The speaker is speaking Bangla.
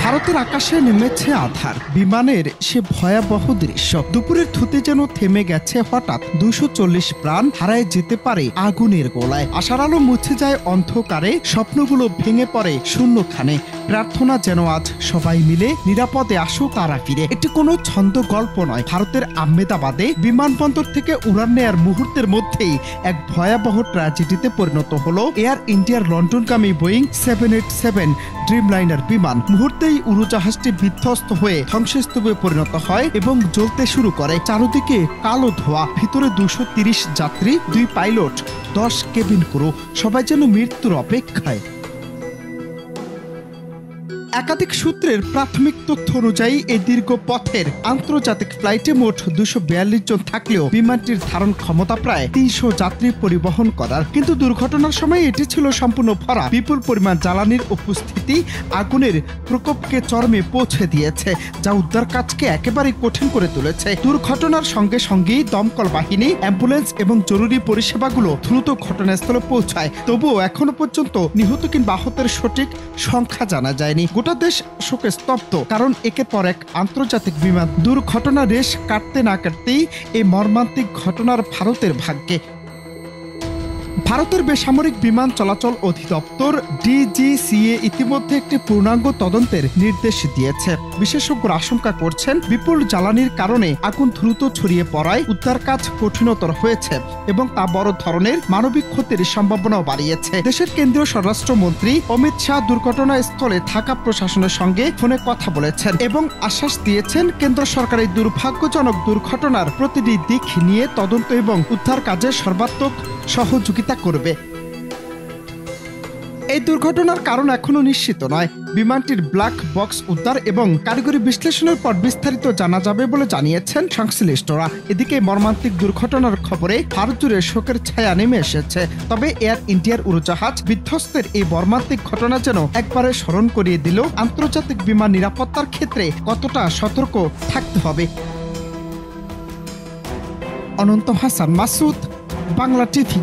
ভারতের আকাশে নেমেছে আঁধার, বিমানের সে ভয়াবহ দৃশ্য। দুপুরের থুতে যেন থেমে গেছে হঠাৎ। 240 প্রাণ হারায় যেতে পারে আগুনের গোলায়। আশার আলো মুছে যায় অন্ধকারে, স্বপ্নগুলো ভেঙে পড়ে শূন্যখানে। প্রার্থনা যেন আজ সবাই মিলে নিরাপদে আসো তারা ফিরে। এটি কোনো ছন্দ গল্প নয়। ভারতের আহমেদাবাদে বিমানবন্দর থেকে উড়ান নেয়ার মুহূর্তের মধ্যেই এক ভয়াবহ ট্র্যাজেডিতে পরিণত হলো এয়ার ইন্ডিয়ার লন্ডনগামী বোয়িং 787 ড্রিমলাইনার বিমান। মুহূর্তেই উড়োজাহাজটি বিধ্বস্ত হয়ে ধ্বংসস্তূপে পরিণত হয় এবং জ্বলতে শুরু করে। চারদিকে কালো ধোঁয়া, ভিতরে 230 যাত্রী, 2 পাইলট, 10 কেবিন ক্রু, সবাই যেন মৃত্যুর অপেক্ষায়। একাধিক সূত্রের প্রাথমিক তথ্য অনুযায়ী এই দীর্ঘ পথের আন্তর্জাতিক ফ্লাইটে মোট 242 জন থাকলেও বিমানটির ধারণ ক্ষমতা প্রায় 300 যাত্রী পরিবহন করার। কিন্তু দুর্ঘটনার সময় এটি ছিল সম্পূর্ণ ভরা। বিপুল পরিমাণ জ্বালানির উপস্থিতি আগুনের প্রকোপকে চরমে পৌঁছে দিয়েছে, যা উদ্ধার কাজকে একেবারে কঠিন করে তুলেছে। দুর্ঘটনার সঙ্গে সঙ্গেই দমকল বাহিনী, অ্যাম্বুলেন্স এবং জরুরি পরিষেবাগুলো দ্রুত ঘটনাস্থলে পৌঁছায়। তবুও এখনো পর্যন্ত নিহত কিংবা আহতের সঠিক সংখ্যা জানা যায়নি। গোটা দেশ শোকে স্তব্ধ, কারণ একের পর এক আন্তর্জাতিক বিমান দুর্ঘটনা রেশ কাটতে না কাটতেই এই মর্মান্তিক ঘটনার ভারতের ভাগ্যে। ভারতের বেসামরিক বিমান চলাচল অধিদপ্তর ডিজিসিএ ইতিমধ্যে একটি পূর্ণাঙ্গ তদন্তের নির্দেশ দিয়েছে। বিশেষজ্ঞরা আশঙ্কা করছেন বিপুল জ্বালানির কারণে আগুন দ্রুত ছড়িয়ে পড়ায় উদ্ধার কাজ কঠিনতর হয়েছে এবং তা বড় ধরনের মানবিক ক্ষতির সম্ভাবনাও বাড়িয়েছে। দেশের কেন্দ্রীয় স্বরাষ্ট্রমন্ত্রী অমিত শাহ দুর্ঘটনাস্থলে থাকা প্রশাসনের সঙ্গে ফোনে কথা বলেছেন এবং আশ্বাস দিয়েছেন কেন্দ্র সরকার এই দুর্ভাগ্যজনক দুর্ঘটনার প্রতিটি দিক নিয়ে তদন্ত এবং উদ্ধার কাজে সর্বাত্মক সহযোগিতা করবে। এই দুর্ঘটনার কারণ এখনো নিশ্চিত নয়। বিমানটির ব্ল্যাক বক্স উদ্ধার এবং কারিগরি বিশ্লেষণের পর বিস্তারিত জানা যাবে বলে জানিয়েছেন সংশ্লিষ্টরা। এদিকে মর্মান্তিক দুর্ঘটনার খবরে ভারত জুড়ে শোকের ছায়া নেমে এসেছে। তবে এয়ার ইন্ডিয়ার উড়োজাহাজ বিধ্বস্তের এই মর্মান্তিক ঘটনা যেন একবারে স্মরণ করিয়ে দিল আন্তর্জাতিক বিমান নিরাপত্তার ক্ষেত্রে কতটা সতর্ক থাকতে হবে। অনন্ত হাসান মাসুদ, বাংলা টিভি।